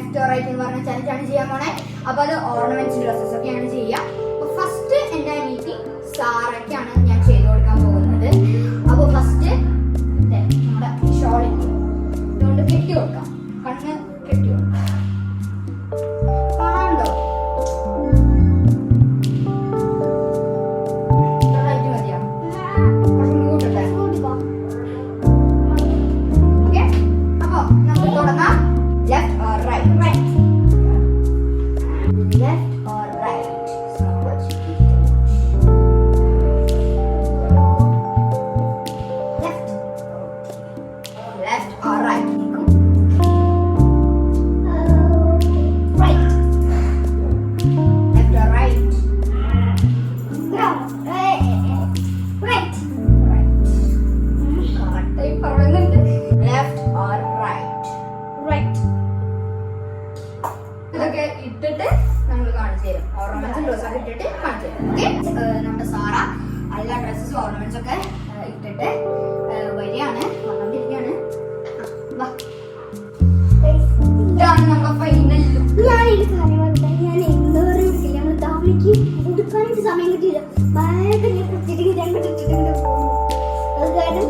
Left or right എന്ന് പറഞ്ഞ ചാലഞ്ചാണ് ചെയ്യാൻ പോണേ. അപ്പൊ അത് ഓർണമെന്റ്സ് ഡ്രസ്സസ് ഒക്കെയാണ് ചെയ്യുക. അപ്പൊ ഫസ്റ്റ് എന്റെ അനിയത്തി സാറയ്ക്കാണ് ഞാൻ ചെയ്തു കൊടുക്കാൻ പോകുന്നത്. അപ്പൊ ഫസ്റ്റ് നമ്മുടെ ഷോളിൽ ഇതുകൊണ്ട് കെട്ടി കൊടുക്കാം. കണ്ണ് കെട്ടി കൊടുക്കാം. കാണാനുണ്ടോ? ഇട്ടിട്ട് നമ്മൾ കാണിച്ചു തരും. ഓർണമെന്റ്സും ഡ്രസ്സൊക്കെ ഇട്ടിട്ട് കാണിച്ചു തരും. ഓക്കെ, നമ്മുടെ സാറ എല്ലാ ഡ്രസ്സസും ഓർണമെന്റ്സ് ഒക്കെ ഇട്ടിട്ട് വരികയാണ്, വന്നോണ്ടിരിക്കുകയാണ്. ഇതാണ് നമ്മുടെ ഫൈനൽ ലുക്ക്. സമയം കിട്ടിയില്ല, ഭയങ്കര കുത്തിട്ട് പോകുന്നു. അത് കാരണം